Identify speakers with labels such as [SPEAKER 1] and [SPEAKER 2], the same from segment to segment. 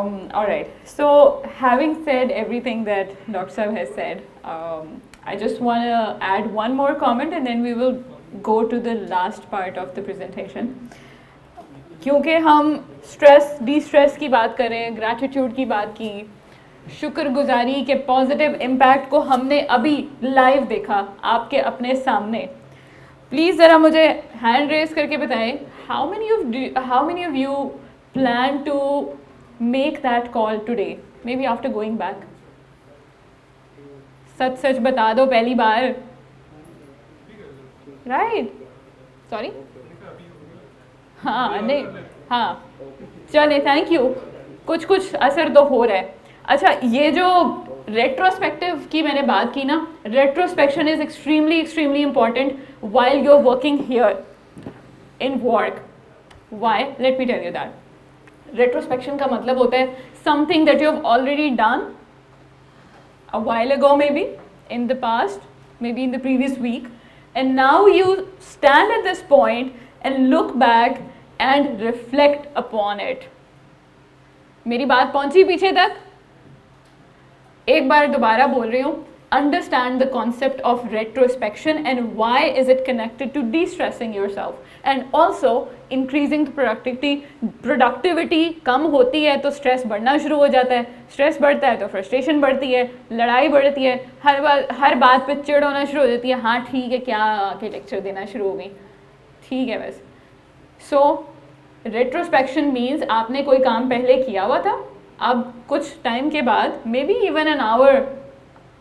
[SPEAKER 1] All right. So, having said everything that Dr. Saab has said, I just want to add one more comment and then we will go to the last part of the presentation. क्योंकि हम stress D stress की बात कर रहे हैं, gratitude की बात की, शुक्रगुजारी के पॉजिटिव इम्पैक्ट को हमने अभी लाइव देखा आपके अपने सामने. प्लीज़ ज़रा मुझे हैंड रेज करके बताएं, how many of you plan to make that call today, maybe after going back. सच सच बता दो पहली बार. राइट, सॉरी, हाँ नहीं, हाँ चले, थैंक यू. कुछ कुछ असर तो हो रहा है. अच्छा, ये जो रेट्रोस्पेक्टिव की मैंने बात की ना, retrospection is extremely extremely important while you're working here in work. Why? Let me tell you that. Retrospection का मतलब होता है something that you have already done a while ago, maybe in the past, maybe in the previous week, and now you stand at this point and look back and reflect upon it. मेरी बात पहुंची पीछे तक? एक बार दोबारा बोल रही हूँ. Understand the concept of retrospection and why is it connected to de-stressing yourself and also increasing the productivity. कम होती है तो स्ट्रेस बढ़ना शुरू हो जाता है, स्ट्रेस बढ़ता है तो फ्रस्ट्रेशन बढ़ती है, लड़ाई बढ़ती है, हर बात पे चिढ़ होना शुरू हो जाती है. हाँ ठीक है, क्या आके लेक्चर देना शुरू हो गई, ठीक है बस. सो रेट्रोस्पेक्शन मीन्स आपने कोई काम पहले किया हुआ था, अब कुछ टाइम के बाद, may be even an hour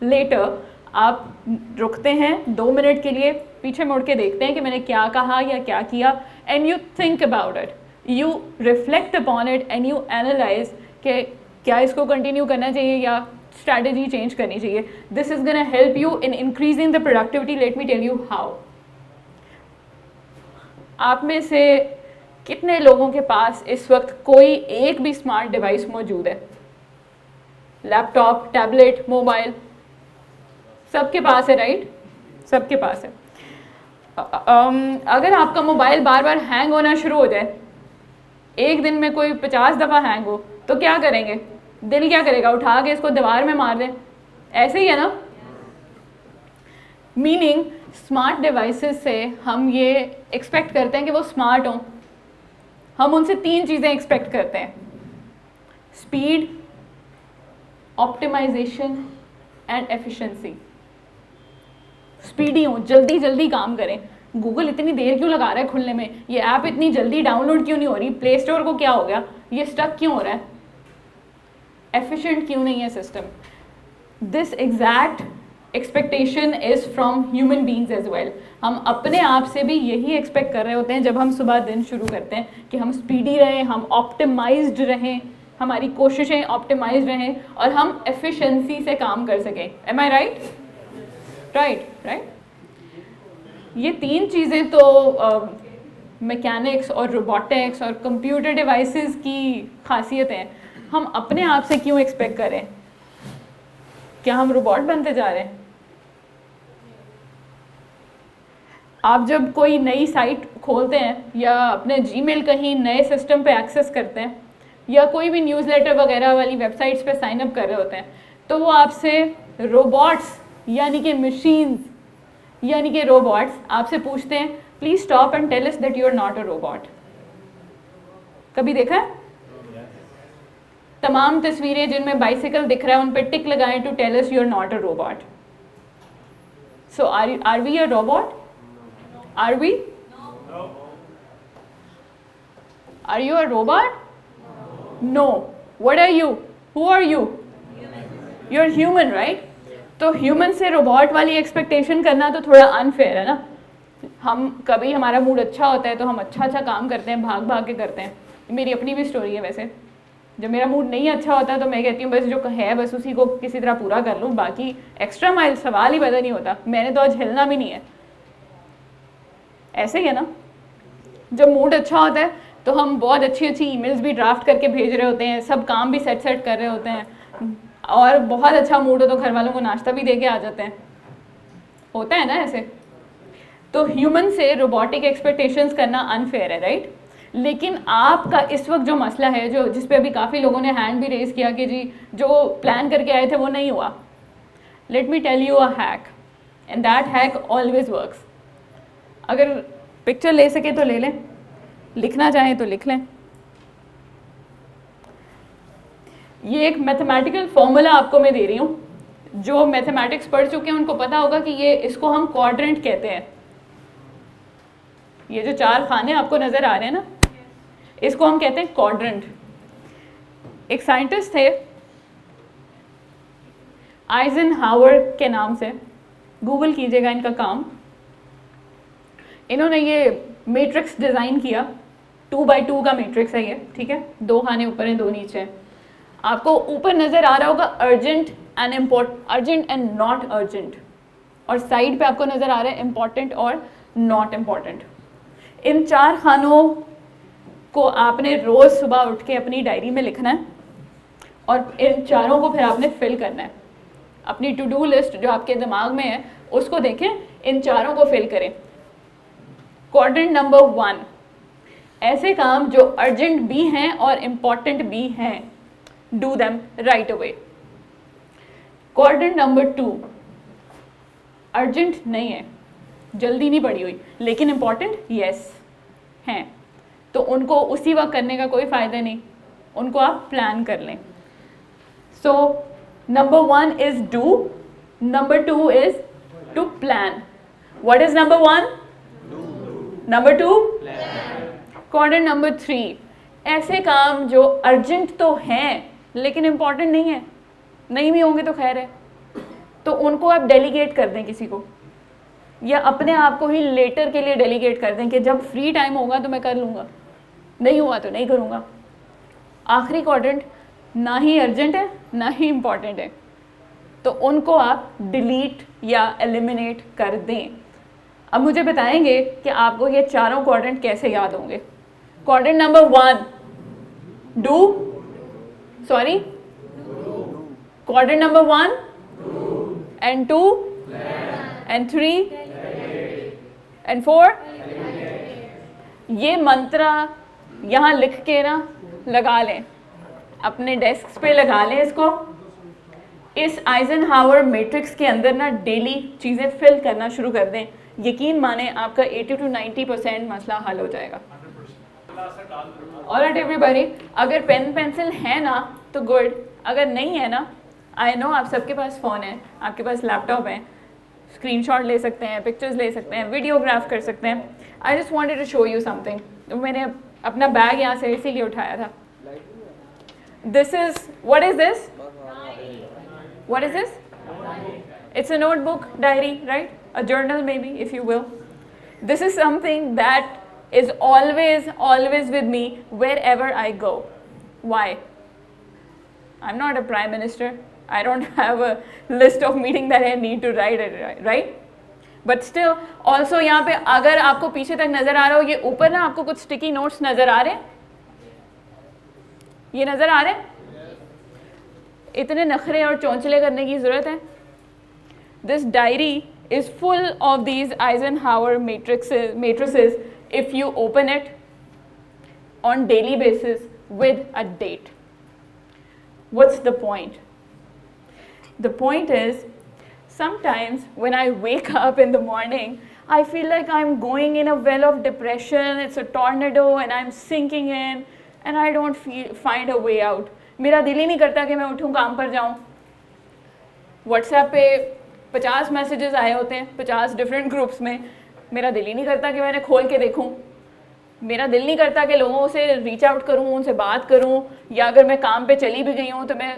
[SPEAKER 1] later, आप रुकते हैं 2 मिनट के लिए, पीछे मुड़ के देखते हैं कि मैंने क्या कहा या क्या किया, and you think about it, you reflect upon it and you analyse कि क्या इसको कंटिन्यू करना चाहिए या स्ट्रैटेजी चेंज करनी चाहिए. This is gonna help you in increasing the productivity. Let me tell you how. आप में से कितने लोगों के पास इस वक्त कोई एक भी स्मार्ट डिवाइस मौजूद है? लैपटॉप, टैबलेट, मोबाइल, सबके पास है, राइट? सबके पास है. अगर आपका मोबाइल बार बार हैंग होना शुरू हो जाए, एक दिन में कोई 50 दफ़ा हैंग हो, तो क्या करेंगे? दिल क्या करेगा? उठा के इसको दीवार में मार दें. ऐसे ही है ना? मीनिंग स्मार्ट डिवाइसेस से हम ये एक्सपेक्ट करते हैं कि वो स्मार्ट हों. हम उनसे 3 चीज़ें एक्सपेक्ट करते हैं: speed, optimisation and efficiency. Speedy हो, जल्दी जल्दी काम करें. गूगल इतनी देर क्यों लगा रहा है खुलने में? ये ऐप इतनी जल्दी डाउनलोड क्यों नहीं हो रही? प्ले स्टोर को क्या हो गया? ये स्टक क्यों हो रहा है? एफिशिएंट क्यों नहीं है system? This exact expectation is from human beings as well. हम अपने आप से भी यही एक्सपेक्ट कर रहे होते हैं जब हम सुबह दिन शुरू करते हैं कि हम स्पीडी रहें, हम ऑप्टिमाइज्ड रहें, हमारी कोशिशें ऑप्टिमाइज रहें और हम एफिशिएंसी से काम कर सकें. एम आई राइट? राइट. ये 3 चीज़ें तो मैकेनिक्स और रोबोटिक्स और कंप्यूटर डिवाइसेस की खासियतें हैं. हम अपने आप से क्यों एक्सपेक्ट करें? क्या हम रोबोट बनते जा रहे हैं? आप जब कोई नई साइट खोलते हैं या अपने जीमेल कहीं नए सिस्टम पे एक्सेस करते हैं या कोई भी न्यूज़लेटर वगैरह वाली वेबसाइट्स पे साइन अप कर रहे होते हैं, तो वो आपसे रोबोट्स यानी कि मशीन्स यानी कि रोबोट्स आपसे पूछते हैं, please stop and tell us that you are not a robot. कभी देखा है? तमाम तस्वीरें जिनमें बाइसिकल दिख रहा है उन पर टिक लगाएं to tell us you are not a robot. So are we a robot? Are we? Are you a robot? No. What are you? Who are you? You're human, right? तो human से robot वाली expectation करना तो थोड़ा unfair है ना. हम कभी हमारा मूड अच्छा होता है तो हम अच्छा काम करते हैं, भाग भाग के करते हैं. मेरी अपनी भी स्टोरी है वैसे. जब मेरा मूड नहीं अच्छा होता तो मैं कहती हूँ बस जो है बस उसी को किसी तरह पूरा कर लूँ, बाकी एक्स्ट्रा माइल सवाल ही पैदा नहीं होता. मैंने तो आज हिलना भी नहीं है. ऐसे ही है ना. जब मूड अच्छा होता है तो हम बहुत अच्छी अच्छी ईमेल्स भी ड्राफ्ट करके भेज रहे होते हैं, सब काम भी सेट कर रहे होते हैं, और बहुत अच्छा मूड हो तो घर वालों को नाश्ता भी दे के आ जाते हैं. होता है ना ऐसे. तो ह्यूमन से रोबोटिक एक्सपेक्टेशंस करना अनफेयर है, राइट? लेकिन आपका इस वक्त जो मसला है, जो जिस पे अभी काफ़ी लोगों ने हैंड भी रेज किया कि जी जो प्लान करके आए थे वो नहीं हुआ, let me tell you a hack, and that hack always works. अगर पिक्चर ले सके तो ले लें, लिखना चाहें तो लिख लें. ये एक मैथमेटिकल फॉर्मूला आपको मैं दे रही हूँ. जो मैथमेटिक्स पढ़ चुके हैं उनको पता होगा कि ये इसको हम क्वाड्रेंट कहते हैं. ये जो 4 खाने आपको नजर आ रहे हैं ना, इसको हम कहते हैं क्वाड्रेंट. एक साइंटिस्ट थे आइजनहावर के नाम से, गूगल कीजिएगा इनका काम. इन्होंने ये मैट्रिक्स डिज़ाइन किया, 2x2 का मैट्रिक्स है ये, ठीक है. 2 खाने ऊपर हैं, 2 नीचे हैं. आपको ऊपर नज़र आ रहा होगा अर्जेंट एंड नॉट अर्जेंट, और साइड पे आपको नज़र आ रहा है इम्पॉर्टेंट और नॉट इम्पॉर्टेंट. इन 4 खानों को आपने रोज़ सुबह उठ के अपनी डायरी में लिखना है, और इन चारों को फिर आपने फिल करना है. अपनी टू डू लिस्ट जो आपके दिमाग में है उसको देखें, इन चारों को फिल करें. क्वाड्रेंट नंबर 1, ऐसे काम जो अर्जेंट भी हैं और इम्पॉर्टेंट भी हैं, do them right away. Quadrant number 2, urgent नहीं है, जल्दी नहीं पड़ी हुई, लेकिन इम्पॉर्टेंट यस हैं, तो उनको उसी वक्त करने का कोई फ़ायदा नहीं, उनको आप प्लान कर लें. So number 1 is do, number 2 is to plan. What is number 1? Number 2 quadrant number 3, ऐसे काम जो अर्जेंट तो हैं लेकिन इम्पॉर्टेंट नहीं है, नहीं भी होंगे तो खैर है, तो उनको आप डेलीगेट कर दें किसी को, या अपने आप को ही लेटर के लिए डेलीगेट कर दें कि जब फ्री टाइम होगा तो मैं कर लूँगा, नहीं हुआ तो नहीं करूँगा. आखिरी क्वाड्रेंट ना ही अर्जेंट है ना ही इम्पॉर्टेंट है, तो उनको आप डिलीट या एलिमिनेट कर दें. अब मुझे बताएंगे कि आपको ये चारों क्वाड्रेंट कैसे याद होंगे. Quadrant number 1 do, sorry, quadrant number 1 and 2 and 3 and 4. ये मंत्रा यहाँ लिख के ना लगा लें, अपने डेस्क पे लगा लें इसको. इस आइजनहावर मैट्रिक्स के अंदर ना डेली चीज़ें फिल करना शुरू कर दें. यकीन माने आपका 80 to 90% मसला हल हो जाएगा. ऑलराइट एवरीबॉडी, अगर पेन पेंसिल है ना तो गुड, अगर नहीं है ना, आई नो आप सबके पास फ़ोन है, आपके पास लैपटॉप है, स्क्रीनशॉट ले सकते हैं, पिक्चर्स ले सकते हैं, वीडियोग्राफ कर सकते हैं. I just wanted to show you something. मैंने अपना बैग यहाँ से इसीलिए उठाया था. This is, what is this? What is this? It's a notebook, diary, right? A journal maybe, if you will. This is something that is always with me wherever I go. Why? I'm not a prime minister. I don't have a list of meetings that I need to write it, right? But still, also यहाँ पे अगर आपको पीछे तक नज़र आ रहा हो, ये ऊपर ना आपको कुछ स्टिकी नोट्स नज़र आ रहे हैं, ये नज़र आ रहे हैं. इतने नखरे और चौंचले करने की ज़रूरत है? This diary is full of these Eisenhower matrices if you open it on daily basis with a date. What's the point? The point is, sometimes when I wake up in the morning, I feel like I'm going in a well of depression, it's a tornado and I'm sinking in and I don't find a way out. मेरा दिल ही नहीं करता कि मैं उठूँ, काम पर जाऊँ. व्हाट्सएप पे 50 मैसेजेस आए होते हैं 50 डिफरेंट ग्रुप्स में, मेरा दिल ही नहीं करता कि मैंने खोल के देखूँ. मेरा दिल नहीं करता कि लोगों से रीच आउट करूँ, उनसे बात करूँ, या अगर मैं काम पे चली भी गई हूँ तो मैं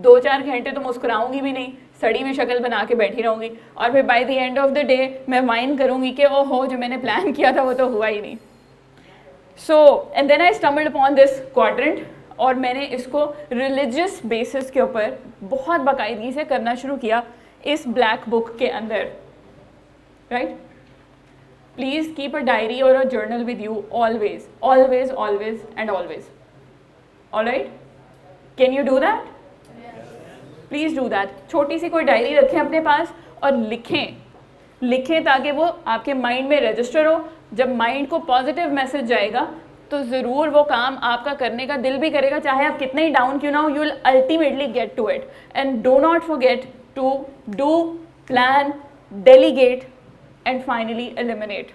[SPEAKER 1] 2-4 घंटे तो मुस्कुराऊँगी भी नहीं, सड़ी हुई शक्ल बना के बैठी रहूँगी, और फिर by the end of the day मैं माइंड करूँगी कि ओहो जो मैंने प्लान किया था वो तो हुआ ही नहीं. So and then I stumbled upon this quadrant, और मैंने इसको रिलीजियस बेसिस के ऊपर बहुत बाकायदगी से करना शुरू किया इस ब्लैक बुक के अंदर. Right? Please keep a diary और a journal with you always always always and always. Alright? Can you do that? Please do that. छोटी सी कोई डायरी रखें अपने पास और लिखें ताकि वो आपके माइंड में रजिस्टर हो. जब माइंड को पॉजिटिव मैसेज जाएगा तो ज़रूर वो काम आपका करने का दिल भी करेगा, चाहे आप कितने ही डाउन क्यों ना हो, you will ultimately get to it. And do not forget to do, plan, delegate, and finally eliminate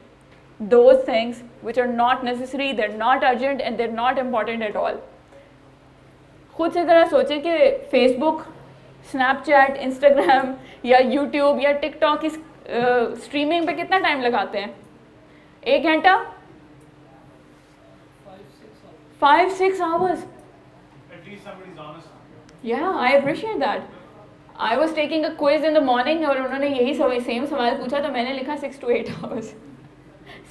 [SPEAKER 1] those things which are not necessary, they're not urgent and they're not important at all. खुद से ज़रा सोचें कि Facebook, Snapchat, Instagram या YouTube या TikTok की streaming पे कितना टाइम लगाते हैं? 1 घंटा? 5-6 hours.
[SPEAKER 2] At least somebody's honest.
[SPEAKER 1] Yeah, I appreciate that. I was taking a quiz in the morning और उन्होंने यही सेम सवाल पूछा तो मैंने लिखा 6 to 8 hours.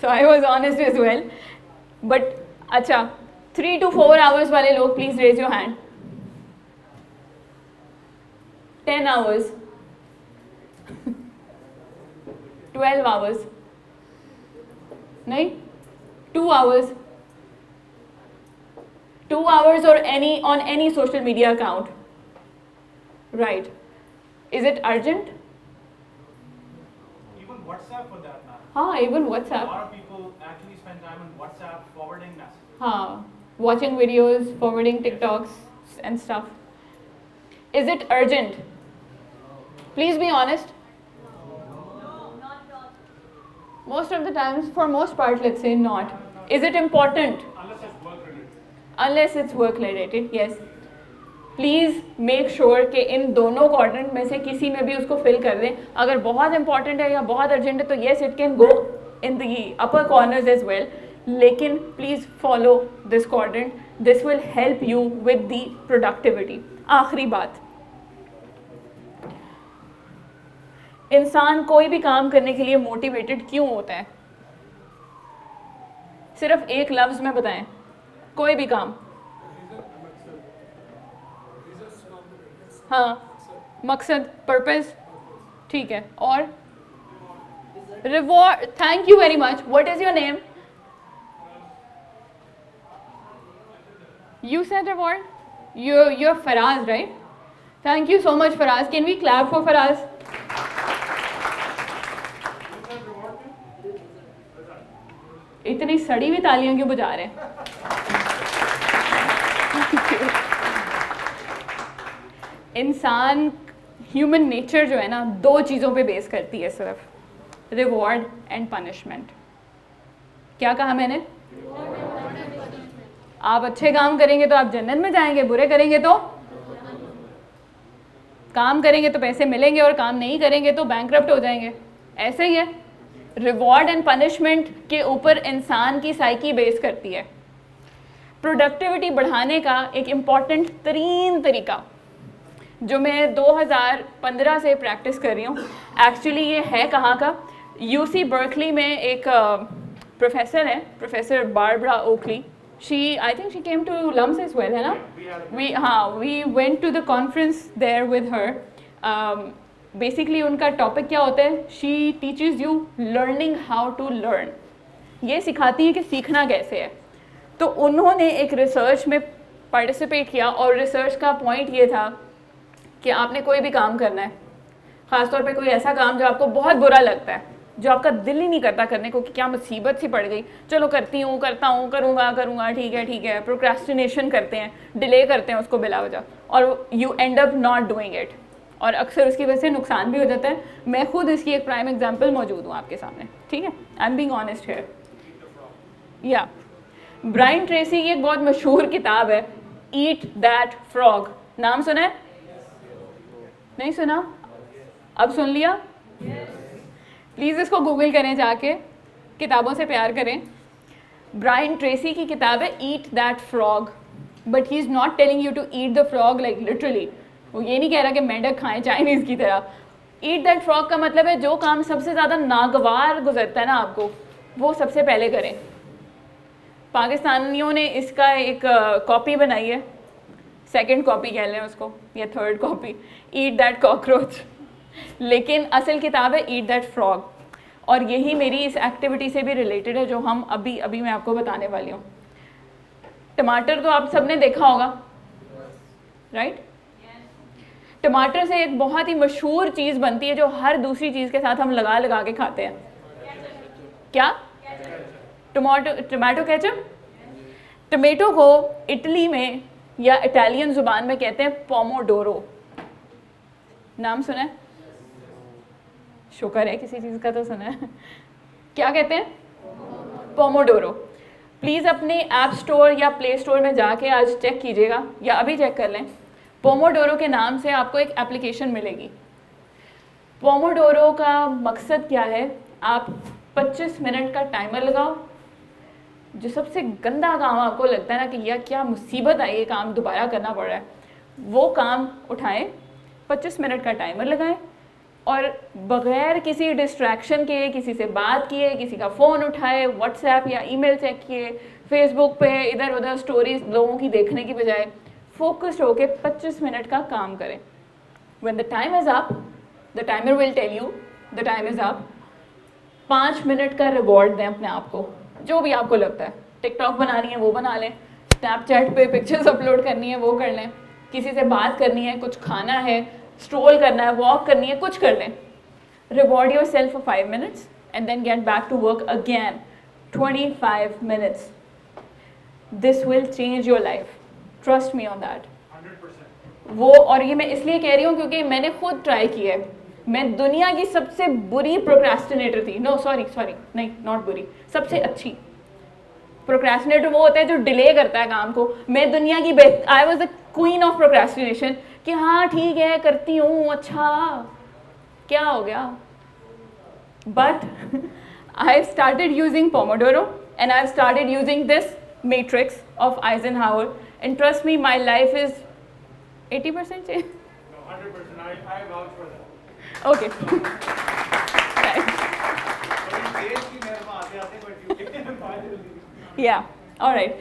[SPEAKER 1] So I was honest as well. But अच्छा, 3 to 4 hours वाले लोग please raise your hand. 10 hours. 12 hours. नहीं? 2 hours. 2 hours or on any social media account. Right. Is it urgent?
[SPEAKER 2] Even WhatsApp for that matter.
[SPEAKER 1] हाँ, even
[SPEAKER 2] A
[SPEAKER 1] WhatsApp.
[SPEAKER 2] lot of people actually spend time on WhatsApp forwarding messages.
[SPEAKER 1] हाँ, watching videos, forwarding TikToks and stuff. Is it urgent? Please be honest. Most of the times, for most part, let's say not. Is it important?
[SPEAKER 2] Unless it's work related.
[SPEAKER 1] Unless it's work related, yes. Please make sure कि इन दोनों quadrant में से किसी में भी उसको fill कर दें. अगर बहुत इंपॉर्टेंट है या बहुत अर्जेंट है तो yes it can go in the upper corners as well, लेकिन please follow this quadrant. This will help you with the productivity. आखिरी बात, इंसान कोई भी काम करने के लिए मोटिवेटेड क्यों होता है? सिर्फ एक लफ्ज़ में बताएं, कोई भी काम. हाँ, मकसद, पर्पस, ठीक है. और reward. Thank you very much. What is your name? You said reward. you're Faraz, right? Thank you so much, Faraz. Can we clap for Faraz? इतनी सड़ी हुई तालियां क्यों बजा रहे हैं? इंसान, ह्यूमन नेचर जो है ना, 2 चीज़ों पे बेस करती है सिर्फ, रिवॉर्ड एंड पनिशमेंट. क्या कहा मैंने? आप अच्छे काम करेंगे तो आप जन्नत में जाएंगे, बुरे करेंगे तो काम करेंगे तो पैसे मिलेंगे और काम नहीं करेंगे तो बैंकरप्ट हो जाएंगे. ऐसे ही है. रिवॉर्ड एंड पनिशमेंट के ऊपर इंसान की साइकी बेस करती है. प्रोडक्टिविटी बढ़ाने का एक इम्पॉर्टेंट तरीन तरीका जो मैं 2015 से प्रैक्टिस कर रही हूँ, एक्चुअली ये है कहाँ का? यूसी बर्कली में एक प्रोफेसर है, professor Barbara Oakley. She, I think she came to LUMS as well, है ना? We went to the conference there with her. Basically उनका टॉपिक क्या होता है? She teaches you learning how to learn. ये सिखाती है कि सीखना कैसे है. तो उन्होंने एक रिसर्च में पार्टिसिपेट किया और रिसर्च का पॉइंट ये था कि आपने कोई भी काम करना है, ख़ासतौर पे कोई ऐसा काम जो आपको बहुत बुरा लगता है, जो आपका दिल ही नहीं करता करने को कि क्या मुसीबत सी पड़ गई, चलो करती हूँ, करता हूँ, करूँगा, ठीक है. प्रोक्रेस्टिनेशन करते हैं, डिले करते हैं उसको बिला वजह, और you and up not doing it, और अक्सर उसकी वजह से नुकसान भी हो जाता है. मैं खुद इसकी एक प्राइम एग्जाम्पल मौजूद हूँ आपके सामने, ठीक है? I am being honest here. या ब्रायन ट्रेसी की एक बहुत मशहूर किताब है, ईट दैट फ्रॉग. नाम सुना है? नहीं सुना? अब सुन लिया? प्लीज़ इसको गूगल करें जाके, किताबों से प्यार करें. ब्रायन ट्रेसी की किताब है eat that frog, but he is not telling you to eat the frog like literally. वो ये नहीं कह रहा कि मेंढक खाएं चाइनीज़ की तरह. ईट दैट फ्रॉग का मतलब है जो काम सबसे ज़्यादा नागवार गुजरता है ना आपको, वो सबसे पहले करें. पाकिस्तानियों ने इसका एक कॉपी बनाई है, सेकंड कॉपी कह लें उसको, या third copy, eat that cockroach. लेकिन असल किताब है ईट दैट फ्रॉग, और यही मेरी इस एक्टिविटी से भी रिलेटेड है जो हम अभी मैं आपको बताने वाली हूँ. टमाटर तो आप सबने देखा होगा, राइट? टमाटर से एक बहुत ही मशहूर चीज़ बनती है जो हर दूसरी चीज़ के साथ हम लगा के खाते हैं. क्या? Tomato ketchup. टमेटो को इटली में या इटालियन ज़ुबान में कहते हैं पोमोडोरो। नाम सुना है? शुक्र है किसी चीज़ का तो सुना है। क्या कहते हैं? पोमोडोरो। प्लीज़ अपने ऐप स्टोर या प्ले स्टोर में जाके आज चेक कीजिएगा या अभी चेक कर लें। पोमोडोरो के नाम से आपको एक एप्लीकेशन मिलेगी। पोमोडोरो का मकसद क्या है? आप 25 मिनट का टाइमर लगाओ। जो सबसे गंदा काम आपको लगता है ना कि यार क्या मुसीबत आई, ये काम दोबारा करना पड़ रहा है, वो काम उठाएं, 25 मिनट का टाइमर लगाएं और बग़ैर किसी डिस्ट्रैक्शन के, किसी से बात किए, किसी का फ़ोन उठाए, व्हाट्सएप या ईमेल चेक किए, फेसबुक पे इधर उधर स्टोरीज लोगों की देखने की बजाय फोकस्ड होके 25 मिनट का काम करें। When the time is up, the timer will tell you the time is up। 5 minute का रिवॉर्ड दें अपने आप को, जो भी आपको लगता है। टिकटॉक बनानी है वो बना लें, स्नैपचैट पे पिक्चर्स अपलोड करनी है वो कर लें, किसी से बात करनी है, कुछ खाना है, स्ट्रोल करना है, वॉक करनी है, कुछ कर लें। Reward yourself for 5 minutes and then get back to work again 25 minutes। This will change your life, trust me on that.
[SPEAKER 2] 100%।
[SPEAKER 1] वो, और ये मैं इसलिए कह रही हूँ क्योंकि मैंने खुद ट्राई किया है। मैं दुनिया की सबसे बुरी प्रोक्रेस्टिनेटर थी। नो सॉरी नहीं, नॉट बुरी, सबसे अच्छी प्रोक्रेस्टिनेटर वो होता है जो डिले करता है काम को। मैं दुनिया की I was the queen of procrastination कि हाँ ठीक है करती हूँ, अच्छा क्या हो गया। But I have started using Pomodoro and I have started using this matrix of Eisenhower and trust me my life is 80% change।
[SPEAKER 2] No, 100%. I vouch for that.
[SPEAKER 1] Okay। या ऑलराइट।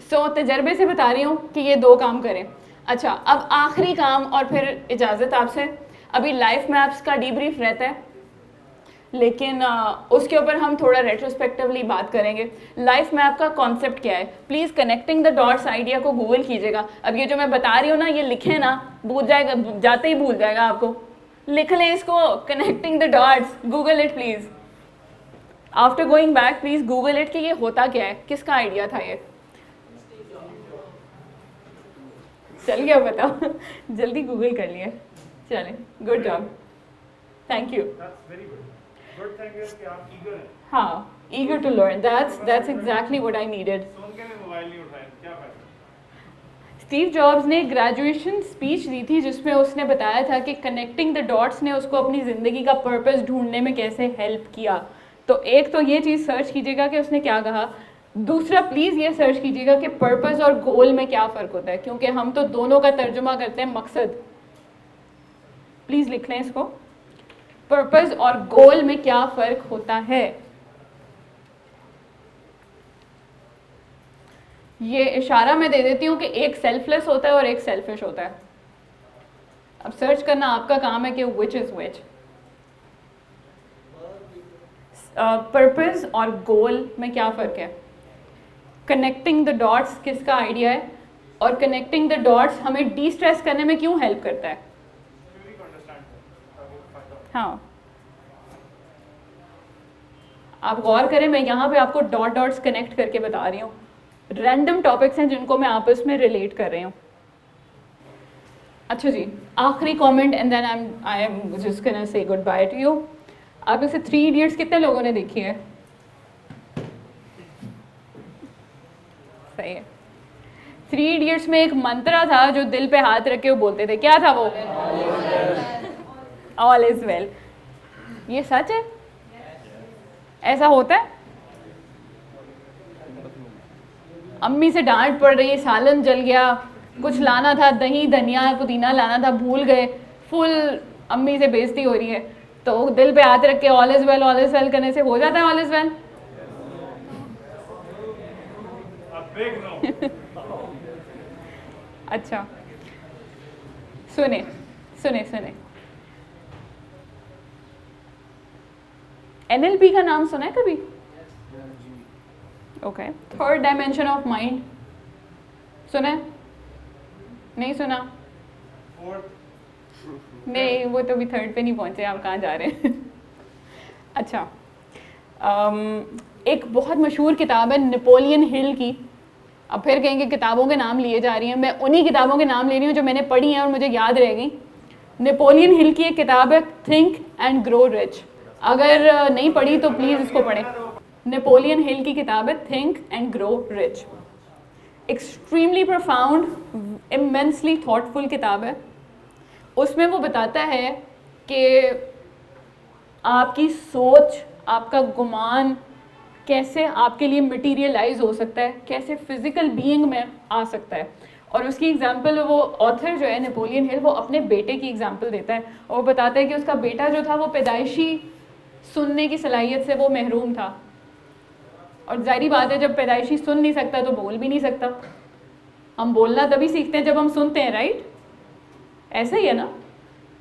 [SPEAKER 1] सो तजर्बे से बता रही हूँ कि ये 2 काम करें। अच्छा, अब आखिरी काम और फिर इजाज़त आपसे। अभी लाइफ मैप्स का डीब्रीफ रहता है, लेकिन उसके ऊपर हम थोड़ा रेट्रोस्पेक्टिवली बात करेंगे। लाइफ मैप का कॉन्सेप्ट क्या है? Please connecting the dots idea को गूगल कीजिएगा। अब ये जो मैं बता रही हूँ ना, ये लिखे ना, भूल जाएगा, जाते ही भूल जाएगा आपको। लिख लें इसको, connecting the dots, Google it please. After going back please Google it कि ये होता क्या है, किसका आइडिया था ये। चल गया पता। जल्दी गूगल कर लिए। चलें, good job, thank you.
[SPEAKER 2] That's very good. Good thing is कि आप eager हैं।
[SPEAKER 1] हाँ, eager to learn, that's exactly what I needed।
[SPEAKER 2] सोन के ने मोबाइल नहीं उठाया, क्या फायदा?
[SPEAKER 1] स्टीव जॉब्स ने ग्रेजुएशन स्पीच दी थी जिसमें उसने बताया था कि कनेक्टिंग द डॉट्स ने उसको अपनी ज़िंदगी का पर्पस ढूंढने में कैसे हेल्प किया। तो एक तो ये चीज़ सर्च कीजिएगा कि उसने क्या कहा। दूसरा प्लीज़ ये सर्च कीजिएगा कि पर्पस और गोल में क्या फ़र्क होता है, क्योंकि हम तो दोनों का तर्जुमा करते हैं मकसद। प्लीज़ लिख लें इसको, पर्पस और गोल में क्या फ़र्क होता है। ये इशारा मैं दे देती हूँ कि एक सेल्फलेस होता है और एक सेल्फिश होता है। अब सर्च करना आपका काम है कि विच इज़ विच। पर्पस और गोल में क्या फ़र्क है। कनेक्टिंग द डॉट्स किसका आइडिया है, और कनेक्टिंग द डॉट्स हमें डी स्ट्रेस करने में क्यों हेल्प करता है।
[SPEAKER 2] Theory को understand करो।
[SPEAKER 1] हाँ, आप गौर करें, मैं यहाँ पे आपको डॉट्स कनेक्ट करके बता रही हूँ। रैंडम टॉपिक्स हैं जिनको मैं आपस में रिलेट कर रही हूँ। अच्छा जी, आखिरी comment and then I am just gonna say goodbye to you. आप में से 3 इडियट्स कितने लोगों ने देखी है? सही है। 3 इडियट्स में एक मंत्रा था जो दिल पे हाथ रख के वो बोलते थे, क्या था वो? All is well. ये सच है? ऐसा होता है? अम्मी से डांट पड़ रही है, सालन जल गया, कुछ लाना था, दही धनिया पुदीना लाना था, भूल गए, फुल अम्मी से बेइज्जती हो रही है, तो दिल पे हाथ रख के ऑल इज वेल करने से हो जाता है all is well?
[SPEAKER 2] Big no.
[SPEAKER 1] अच्छा, सुने सुने सुने, NLP का नाम सुना है कभी? Okay, third dimension of mind सुना है? नहीं सुना? नहीं, वो तो भी थर्ड पे नहीं पहुंचे, आप कहाँ जा रहे हैं? अच्छा, एक बहुत मशहूर किताब है नेपोलियन हिल की। अब फिर कहेंगे किताबों के नाम लिए जा रही हैं, मैं उन्हीं किताबों के नाम ले रही हूँ जो मैंने पढ़ी हैं और मुझे याद रह गई। नेपोलियन हिल की एक किताब है थिंक एंड ग्रो रिच, अगर नहीं पढ़ी तो प्लीज़ इसको पढ़ें। नेपोलियन हिल की किताब है think and grow rich, extremely profound, immensely thoughtful किताब है। उसमें वो बताता है कि आपकी सोच, आपका गुमान कैसे आपके लिए मटीरियलाइज हो सकता है, कैसे फिजिकल बीइंग में आ सकता है। और उसकी एग्जांपल वो ऑथर जो है नेपोलियन हिल, वो अपने बेटे की एग्जांपल देता है और वो बताता है कि उसका बेटा जो था वो पैदाइशी सुनने की सलाहियत से वो महरूम था। और जाहिर बात है जब पैदाइशी सुन नहीं सकता तो बोल भी नहीं सकता। हम बोलना तभी सीखते हैं जब हम सुनते हैं, राइट? ऐसा ही है ना,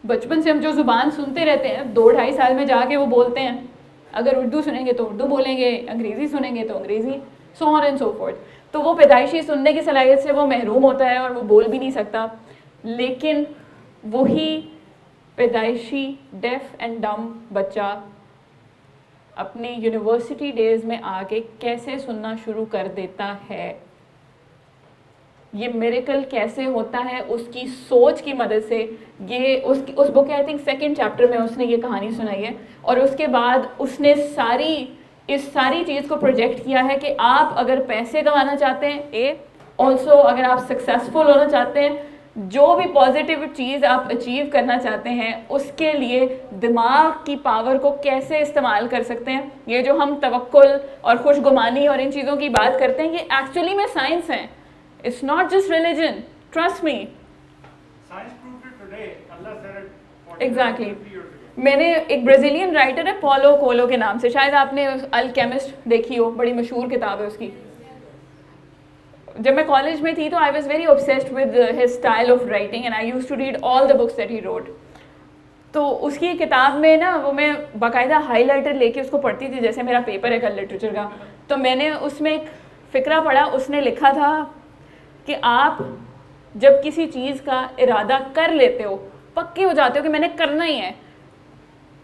[SPEAKER 1] बचपन से हम जो ज़ुबान सुनते रहते हैं 2-2.5 साल में जाके वो बोलते हैं। अगर उर्दू सुनेंगे तो उर्दू बोलेंगे, अंग्रेज़ी सुनेंगे तो अंग्रेज़ी, so on and so fourth. तो वो पैदाइशी सुनने की सलाहियत से वो महरूम होता है और वो बोल भी नहीं सकता। लेकिन वही पैदाइशी डेफ एंड डम बच्चा अपने यूनिवर्सिटी डेज में आके कैसे सुनना शुरू कर देता है, ये मिरेकल कैसे होता है उसकी सोच की मदद से। ये उस बुक के आई थिंक 2nd चैप्टर में उसने ये कहानी सुनाई है। और उसके बाद उसने इस सारी चीज़ को प्रोजेक्ट किया है कि आप अगर पैसे कमाना चाहते हैं, ऑल्सो अगर आप सक्सेसफुल होना चाहते हैं, जो भी पॉजिटिव चीज़ आप अचीव करना चाहते हैं, उसके लिए दिमाग की पावर को कैसे इस्तेमाल कर सकते हैं। ये जो हम तवक्कुल और खुशगुमानी और इन चीज़ों की बात करते हैं, ये एक्चुअली में साइंस है। It's not just religion. Trust me.
[SPEAKER 2] Science proved it today. Allah said it 40
[SPEAKER 1] Exactly.
[SPEAKER 2] 50 years ago.
[SPEAKER 1] मैंने एक ब्राज़ीलियन राइटर है पॉलो कोलो के नाम से, शायद आपने अल्केमिस्ट देखी हो, बड़ी मशहूर किताब है उसकी। जब मैं कॉलेज में थी तो I was very obsessed with his style of writing and I used to read all the books that he wrote. तो उसकी किताब में ना वो मैं बाकायदा हाईलाइटर लेके उसको पढ़ती थी, जैसे मेरा पेपर है कल लिटरेचर का। तो मैंने उसमें एक फ़िक्रा पढ़ा, उसने लिखा था कि आप जब किसी चीज़ का इरादा कर लेते हो, पक्के हो जाते हो कि मैंने करना ही है,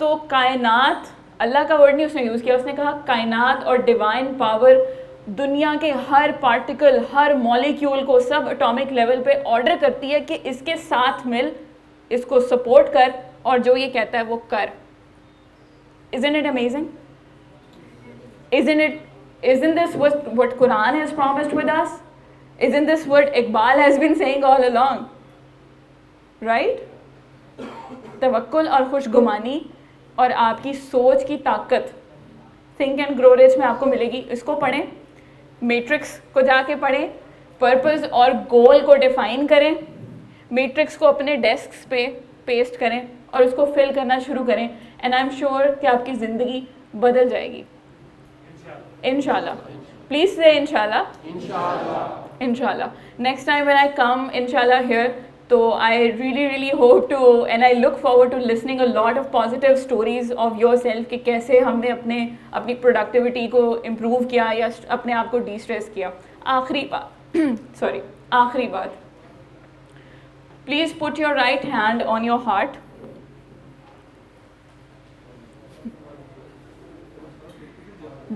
[SPEAKER 1] तो कायनात, अल्लाह का वर्ड नहीं उसने यूज़ किया, उसने कहा कायनात और डिवाइन पावर दुनिया के हर पार्टिकल, हर मॉलिक्यूल को सब एटॉमिक लेवल पे ऑर्डर करती है कि इसके साथ मिल, इसको सपोर्ट कर और जो ये कहता है वो कर। Isn't it amazing? Isn't this what Quran has promised with us? Isn't this what Iqbal has been saying all along? Right? तवक्कुल और खुशगुमानी और आपकी सोच की ताकत थिंक एंड ग्रो रिच में आपको मिलेगी। इसको पढ़ें, मैट्रिक्स को जाके पढ़ें, पर्पस और गोल को डिफाइन करें, मैट्रिक्स को अपने डेस्क पे पेस्ट करें और उसको फिल करना शुरू करें, एंड आई एम श्योर कि आपकी ज़िंदगी बदल जाएगी इंशाल्लाह। प्लीज़ से इंशाल्लाह। इंशाल्लाह नेक्स्ट टाइम व्हेन आई कम इंशाल्लाह हियर, तो आई really hope to and I look forward to listening a lot of positive stories of yourself कि कैसे हमने अपनी प्रोडक्टिविटी को इम्प्रूव किया या अपने आप को डिस्ट्रेस किया। आखिरी बात, please put your right hand on your heart.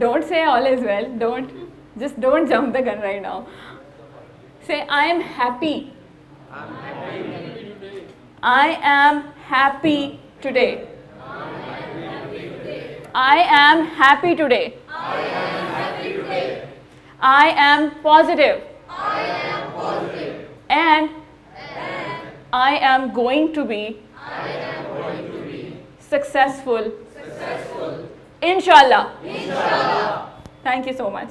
[SPEAKER 1] Don't say all is well. Don't jump the gun right now. Say I am happy. I am happy today. I am happy today. I am positive. And I am going to be successful. Inshallah. Thank you so much.